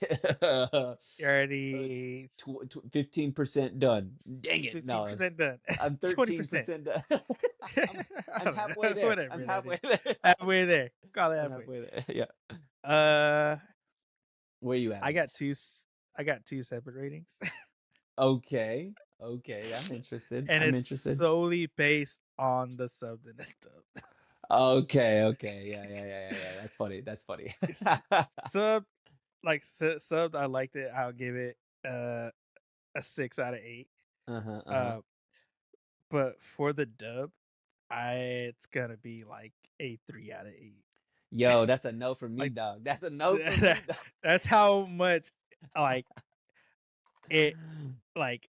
you're already 15% done. Dang it! No, 15% done. I'm 20%. 13% done. I'm I I'm don't halfway know. there. I'm Whatever that halfway is. there. Halfway there. Call it I'm halfway. halfway there. Yeah. Uh, Where you at I on got this? two. I got two separate ratings, Okay. Okay. I'm interested. and I'm it's interested. solely based on the subbed and the dubbed. Okay. Okay. Yeah. Yeah. Yeah. Yeah. Yeah. That's funny. That's funny. It's sub like subbed. I liked it. I'll give it uh, a 6 out of 8. Uh-huh. Uh-huh. Uh, but for the dub, it's gonna be like a 3 out of 8. Yo, that's a no for me, Like dog. That's a no for me, dog. that's how much like it like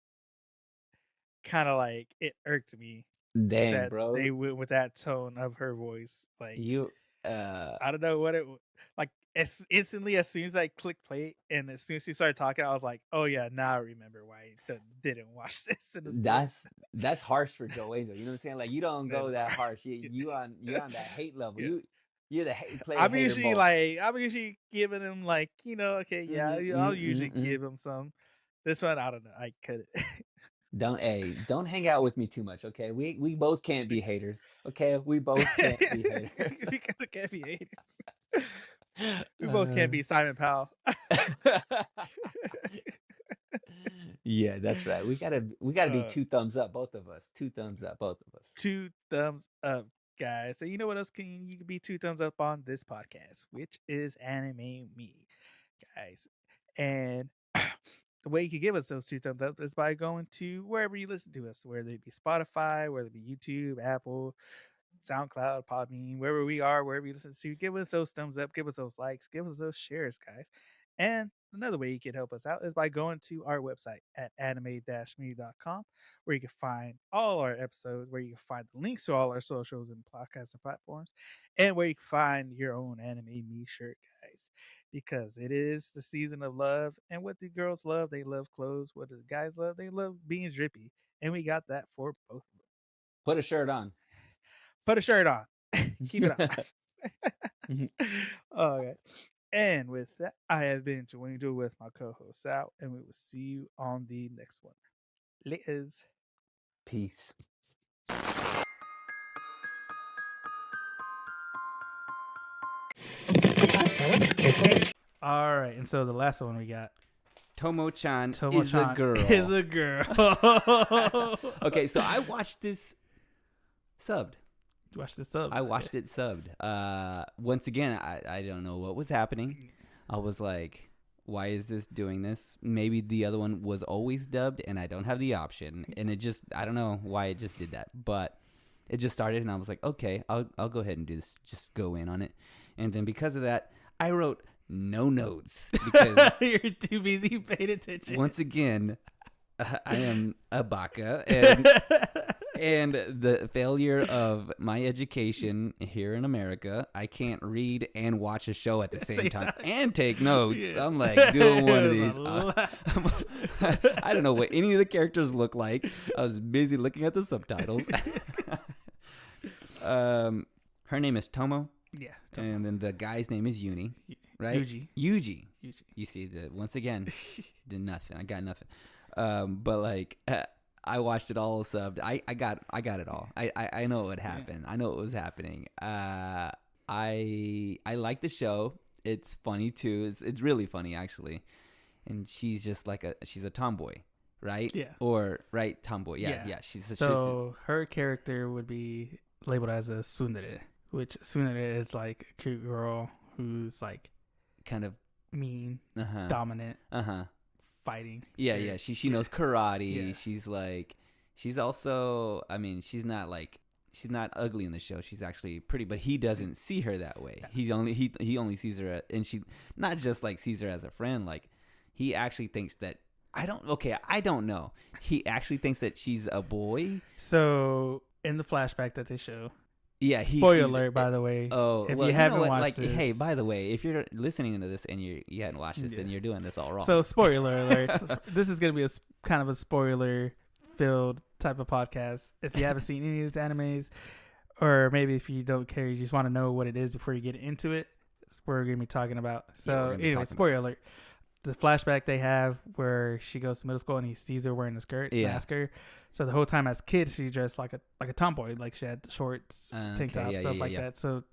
kind of like it irked me Dang, that bro. they went with that tone of her voice. Like You uh I don't know what like. As instantly as soon as I clicked play and as soon as she started talking, I was like, "Oh yeah, now I remember why I didn't watch this in the theater." that's harsh for Joe Angel. You know what I'm saying? Like you don't go That's that hard. harsh. You're on that hate level. Yeah. You're the play the hater mode. I'm usually giving him like, okay, yeah, Mm-hmm, I'll mm-hmm, usually mm-hmm. give him some. This one, I don't know. I couldn't. Don't hang out with me too much, okay? We both can't be haters. Okay? We both can't be haters. We can't be haters. We both can't be Simon Powell. Yeah, that's right. We gotta be uh, 2 thumbs up, both of us. 2 thumbs up, both of us. 2 thumbs up, guys. So you know what else you can be 2 thumbs up on this podcast, which is Anime Me, guys. And the way you can give us those 2 thumbs up is by going to wherever you listen to us, whether it be Spotify, whether it be YouTube, Apple, SoundCloud, Podbean, wherever we are, wherever you listen to, give us those thumbs up, give us those likes, give us those shares, guys. And another way you can help us out is by going to our website at anime-me.com, where you can find all our episodes, where you can find the links to all our socials and podcasts and platforms, and where you can find your own Anime Me shirt, guys. Because it is the season of love, and what do girls love? They love clothes. What do the guys love? They love being drippy, and we got that for both of them. Put a shirt on. Put a shirt on. Keep it on. Okay. And with that, I have been joined with my co-host Sal, and we will see you on the next one. Laters. Peace. All right, and so the last one we got Tomo-chan is a Tomo-chan girl. is a girl. Okay, so I watched this subbed. You watch this up. I watched it subbed. Once again, I don't know what was happening. I was like, why is this doing this? Maybe the other one was always dubbed and I don't have the option. And I don't know why it just did that. But it just started and I was like, okay, I'll go ahead and do this. Just go in on it. And then because of that, I wrote no notes because You're too busy paying attention. once again, I am a baka and the failure of my education here in America, I can't read and watch a show at the same time and take notes. Yeah. I'm like doing one of these. I don't know what any of the characters look like. I was busy looking at the subtitles. Her name is Tomo. Yeah. And then the guy's name is Uni, right? Yuji. You see, once again, did nothing. I got nothing. But like, I watched it all subbed. I got it all. I know what happened. I know what was happening. I like the show. It's funny too. It's really funny actually. And she's just like she's a tomboy, right? Yeah. Or right tomboy. Yeah. So her character would be labeled as a tsundere, which tsundere is like a cute girl who's like kind of mean, dominant, fighting. Yeah. She knows karate. Yeah. She's like, she's also, I mean, she's not ugly in the show. She's actually pretty, but he doesn't see her that way. Yeah. He only sees her, and she not just like sees her as a friend. Like he actually thinks that I don't know. He actually thinks that she's a boy. So in the flashback that they show, Yeah, Spoiler he's alert, by the way. oh, If well, you you know haven't what? watched Like, hey, this, by the way, if you're listening to this and you hadn't watched this, yeah. then you're doing this all wrong. So spoiler alerts. This is gonna be kind of a spoiler filled type of podcast. If you haven't seen any of these animes, or maybe if you don't care, you just want to know what it is before you get into it, that's what we're gonna be talking about. Yeah, So anyway, spoiler alert. The flashback they have where she goes to middle school and he sees her wearing a skirt and ask her. So the whole time as a kid, she dressed like a tomboy, like she had shorts, tank top, stuff like that. So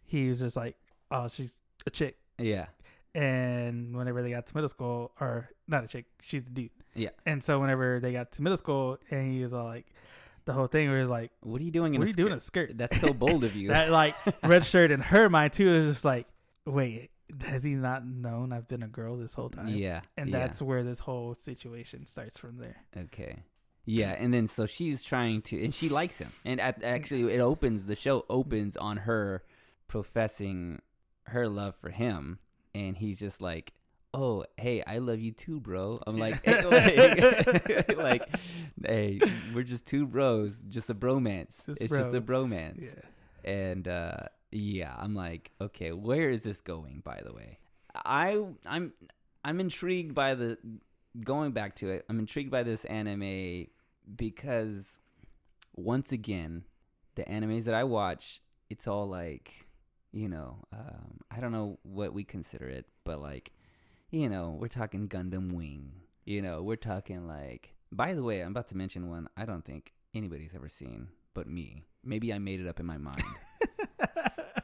he was just like, oh, she's a chick. Yeah. And whenever they got to middle school, or not a chick, she's the dude. Yeah. And so whenever they got to middle school, and he was all like, the whole thing was like, what are you doing in a skirt? That's so bold of you. That like red shirt in her mind too is just like, wait, has he not known I've been a girl this whole time? Yeah. And that's where this whole situation starts from there. Okay. Yeah, and then so she's trying to, and she likes him. And actually, the show opens on her professing her love for him. And he's just like, oh, hey, I love you too, bro. I'm like, hey, like, hey, we're just two bros, just a bromance. Just a bromance. Yeah. And yeah, I'm like, okay, where is this going? By the way, I'm intrigued by going back to it. I'm intrigued by this anime because once again, the animes that I watch, it's all like, I don't know what we consider it, but like, we're talking Gundam Wing. We're talking like, by the way, I'm about to mention one I don't think anybody's ever seen but me. Maybe I made it up in my mind.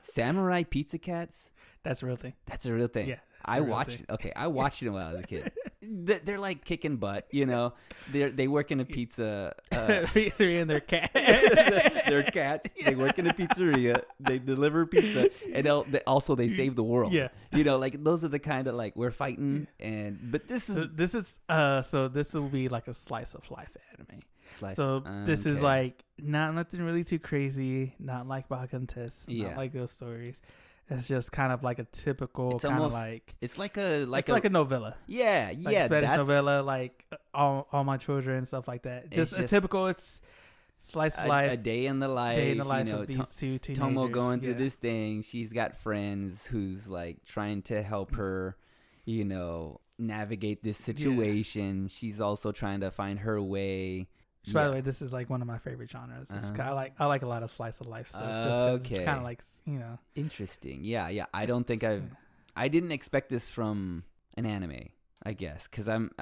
Samurai Pizza Cats. That's a real thing. That's a real thing. Yeah. I watched it. Okay, I watched it when I was a kid. They're like kicking butt, They work in a pizza. Pizzeria and their cat. They're cats. Yeah. They work in a pizzeria. They deliver pizza, and they save the world. Yeah. Like those are the kind of like we're fighting, but this will be like a slice of life anime. This okay. is like nothing really too crazy. Not like Bakugan, not like ghost stories. It's just kind of like a typical kind of like it's like a novella. Yeah, like yeah, Spanish novella, like all my children and stuff like that. Just a typical. It's slice of life. A day in the life. Of these two teenagers. Tomo going through this thing. She's got friends who's like trying to help her, navigate this situation. Yeah. She's also trying to find her way. Which, by the way, this is like one of my favorite genres. I like a lot of slice of life stuff. Okay. It's kind of like, Interesting. Yeah. I don't think I didn't expect this from an anime, I guess. Because I'm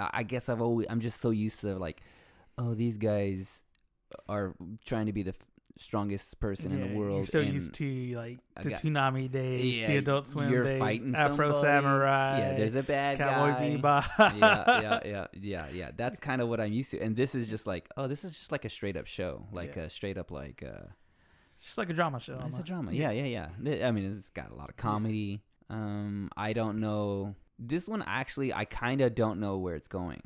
just so used to like, oh, these guys are trying to be the strongest person in the world. You're so used to like the Toonami days, the Adult Swim days, fighting Afro Samurai. Yeah, there's a bad Cowboy guy. Bebop. Yeah. That's kind of what I'm used to. And this is just like, oh, this is just like a straight up show, like a straight up like. It's just like a drama show. It's a drama. Yeah. I mean, it's got a lot of comedy. I don't know. This one actually, I kind of don't know where it's going.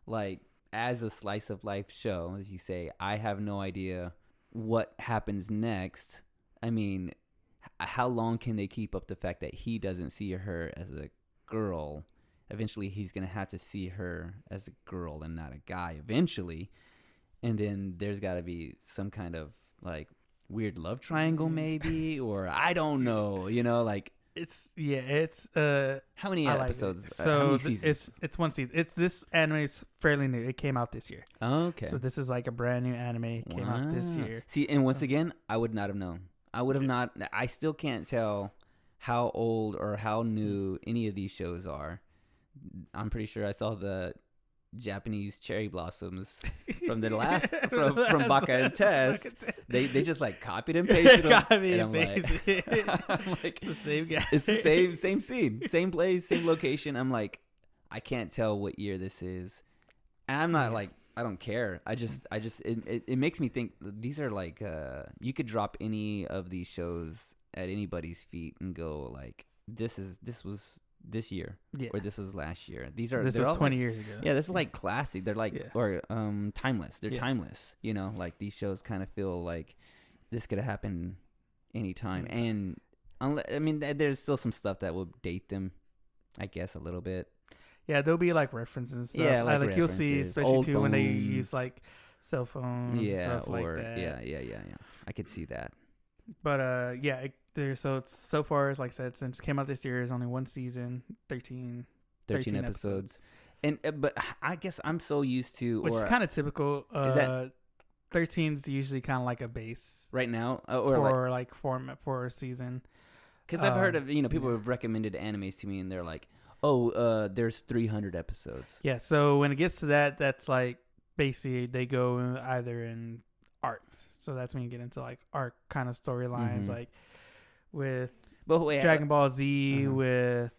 Like as a slice of life show, as you say, I have no idea what happens next. I mean, how long can they keep up the fact that he doesn't see her as a girl? Eventually he's gonna have to see her as a girl and not a guy eventually, and then there's got to be some kind of like weird love triangle maybe, or I don't know, like it's how many episodes? So it's one season. This anime is fairly new. It came out this year. Okay. So this is like a brand new anime. Came out this year. See, and once again, I would not have known. I would have not. I still can't tell how old or how new any of these shows are. I'm pretty sure I saw the Japanese cherry blossoms from the last from Baka and Tess. They just like copied and pasted them. And I'm like, the same guy. It's the same scene, same place, same location. I'm like, I can't tell what year this is, and I'm not like, I don't care. It makes me think these are like you could drop any of these shows at anybody's feet and go like, this was this year, or this was last year. This was 20 like, years ago. Yeah, this is like classic. They're like or timeless. They're timeless. Like these shows kind of feel like this could have happened anytime. And there's still some stuff that will date them, I guess, a little bit. Yeah, there'll be like references and stuff. Yeah, like you'll see, especially too when they use like cell phones, stuff like or that. Yeah. I could see that. But yeah, so it's so far, like I said, since it came out this year, is only one season, 13, 13 13 episodes. episodes, And but I guess I'm so used to, which is or kind of typical. is that 13's usually kind of like a base right now, or like for like format for a season. because I've heard of people Yeah. have recommended animes to me, and they're like, oh, there's 300 episodes. Yeah, so when it gets to that, that's like basically they go either in arcs. So that's when you get into like arc kind of storylines, Mm-hmm. like with But wait, Dragon Ball Z, uh-huh. with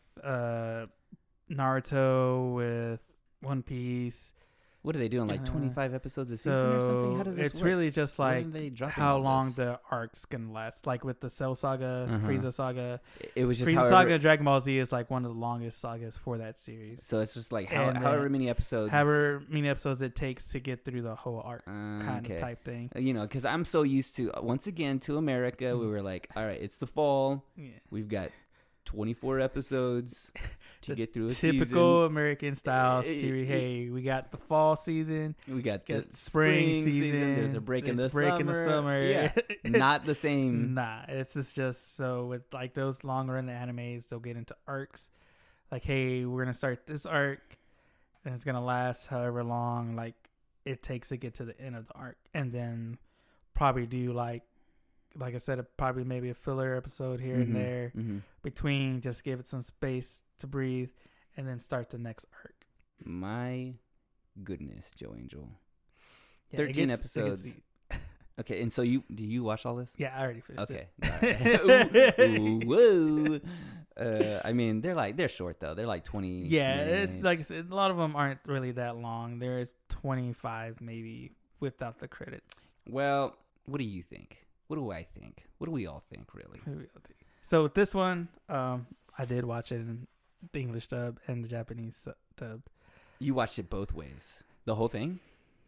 Naruto, with One Piece. What are they doing? Like 25 episodes a season or something? How So does this it's work? really just When like are they dropping how all long this? the arcs can last. Like with the Cell Saga, Uh-huh. Frieza Saga. It was just Frieza however. Saga and Dragon Ball Z is like one of the longest sagas for that series. So it's just like And however many episodes. However many episodes it takes to get through the whole arc kind okay. of type thing. You know, because I'm so used to, once again, to America, we were like, all right, it's the fall. Yeah. We've got 24 episodes to get through a typical season. American style series. Hey, we got the fall season. We got the spring season. There's a break in the break summer. in the summer. Yeah, not the same. Nah, it's just so with like those long run animes, they'll get into arcs. Like, hey, we're gonna start this arc, and it's gonna last however long like it takes to get to the end of the arc, and then probably do like I said, probably maybe a filler episode here and there between, just give it some space to breathe, and then start the next arc. My goodness, Joe Angel. Yeah, 13 episodes. Okay, and so do you watch all this? Yeah, I already finished it. Okay. Whoa. I mean, they're short though. They're like 20 minutes. It's like I said, a lot of them aren't really that long. There's 25 maybe without the credits. Well, what do you think? What do I think? What do we all think, really? So with this one, I did watch it in the English dub and the Japanese dub. You watched it both ways? The whole thing?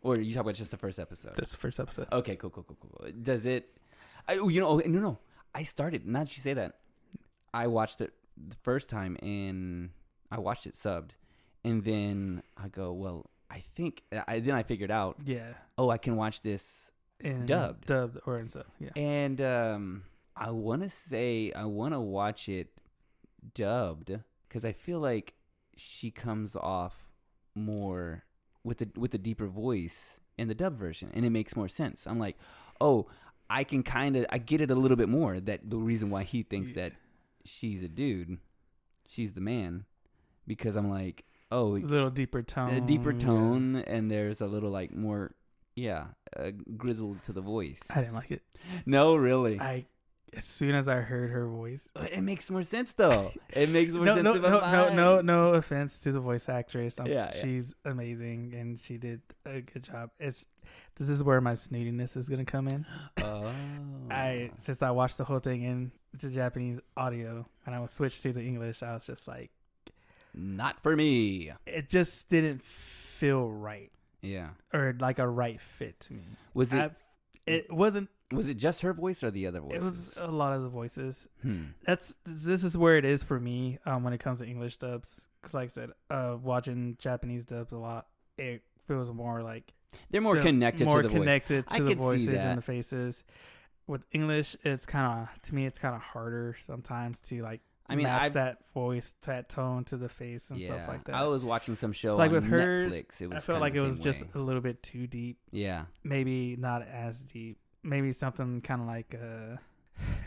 Or you talk about just the first episode? That's the first episode. Okay, cool. Does it... no. I started, now that you say that, I watched it the first time, and I watched it subbed. And then I go, well, I think... then I figured out, I can watch this dubbed or in sub, yeah. And I want to watch it dubbed because I feel like she comes off more with the deeper voice in the dub version, and it makes more sense. I'm like, I get it a little bit more, that the reason why he thinks that she's a dude, she's the man, because I'm like, a little deeper tone, and there's a little like more. Yeah, grizzled to the voice. I didn't like it. No, really. As soon as I heard her voice, it makes more sense though. It makes more sense. No offense to the voice actress. She's amazing and she did a good job. This is where my snootiness is gonna come in. Since I watched the whole thing in the Japanese audio and I was switched to the English, I was just like, not for me. It just didn't feel right. Yeah. Or like a right fit to me. Was it? It wasn't. Was it just her voice or the other voices? It was a lot of the voices. This is where it is for me when it comes to English dubs. Because like I said, watching Japanese dubs a lot, it feels more like they're more connected to the voice. To the voices and the faces. With English, it's kind of harder sometimes to like. Match that voice, that tone to the face and stuff like that. I was watching some show like on with hers, Netflix. I felt like it was just a little bit too deep. Yeah. Maybe not as deep. Maybe something kind of like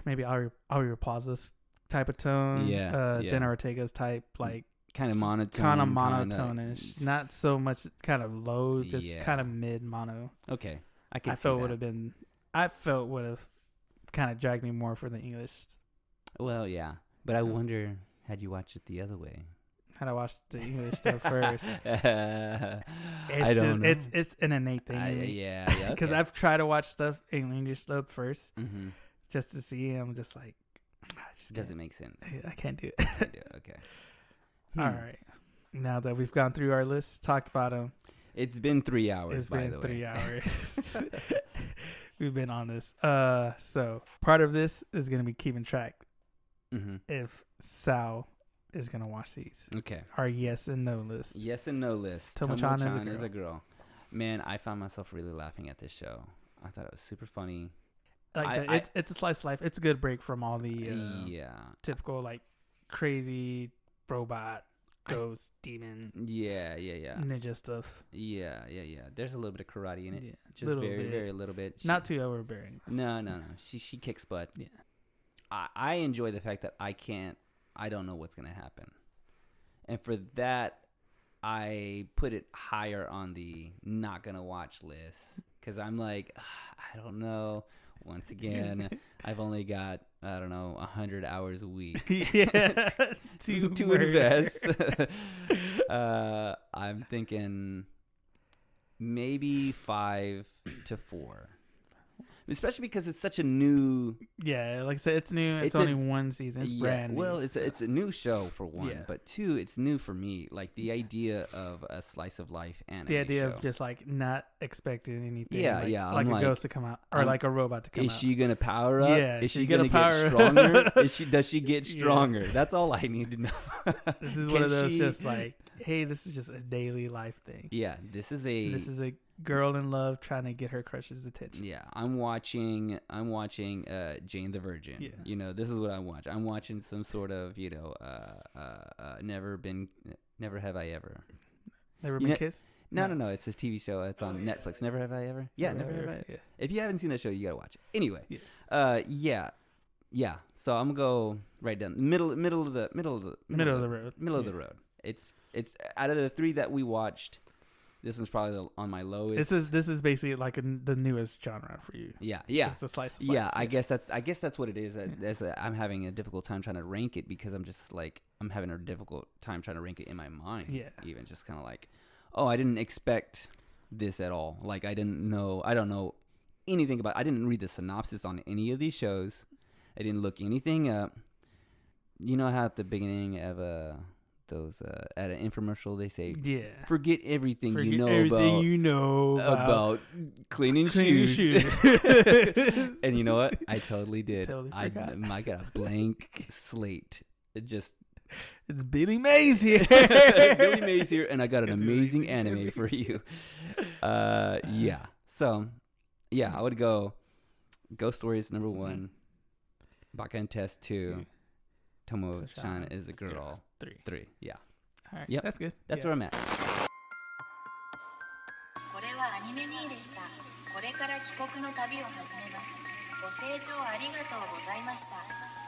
maybe Aria Plaza's type of tone. Jenna Ortega's type, like kind of monotone. Kind of monotone-ish. Not so much kind of low, just kind of mid mono. Okay. I felt would have kind of dragged me more for the English. Well, yeah. But I wonder, had you watched it the other way? Had I watched the English stuff first? I don't know. It's an innate thing. Yeah. Because I've tried to watch stuff in English dub first, just to see. I'm just like, doesn't make sense. I can't do it. Okay. All right. Now that we've gone through our list, talked about them. It's been 3 hours. It's been 3 hours. We've been on this. So part of this is going to be keeping track. If Sal is gonna watch these, our yes and no list. Yes and no list. Tomo-chan is a girl. Man, I found myself really laughing at this show. I thought it was super funny. like I said, it's a slice of life. It's a good break from all the typical like crazy robot, ghost, demon, ninja stuff. Yeah. There's a little bit of karate in it. Yeah, just very little bit. Not too overbearing. No. She kicks butt. Yeah. I enjoy the fact that I don't know what's gonna happen, and for that, I put it higher on the not gonna watch list because I'm like, I don't know. Once again, I've only got 100 hours a week to invest. I'm thinking maybe 5 to 4. Especially because it's such a new... Yeah, like I said, it's new. It's only one season. It's brand new. Well, it's a new show, for one. But two, it's new for me. Like, the idea of a slice of life anime The idea show. of just, like, not expecting anything. Yeah. Like a ghost to come out. Or like a robot to come out. Is she going to power up? Yeah. Is she going to get stronger? Does she get stronger? Yeah. That's all I need to know. This is one of those just like, hey, this is just a daily life thing. Yeah, this is a girl in love trying to get her crush's attention. Yeah, I'm watching Jane the Virgin. Yeah. You know, this is what I watch. I'm watching some sort of, never have I ever. Never been kissed? No. It's this TV show. It's on Netflix. Never have I ever. Yeah, never have I ever. Yeah. If you haven't seen that show, you gotta watch it. Anyway, yeah. So I'm gonna go right down middle of the road. It's out of the 3 that we watched. This one's probably on my lowest. This is basically like the newest genre for you. Yeah. It's the slice of life. Yeah, I guess that's what it is. I'm having a difficult time trying to rank it because I'm just like I'm having a difficult time trying to rank it in my mind. Yeah. Even just kind of like, oh, I didn't expect this at all. Like I don't know anything about. I didn't read the synopsis on any of these shows. I didn't look anything up. You know how at the beginning of those at an infomercial they say, forget everything you know about cleaning shoes. And you know what? I totally did. I got a blank slate. It's Billy Mays here. Billy Mays here, and I got an amazing anime for you. Yeah. So, yeah, I would go Ghost Stories number 1, Bakan Test 2, Tomo-chan is a girl. 3. Yeah. All right. Yep. That's good. That's where I'm at. これはアニメミーでした。これから帰国の旅を始めます。ご清聴ありがとうございました。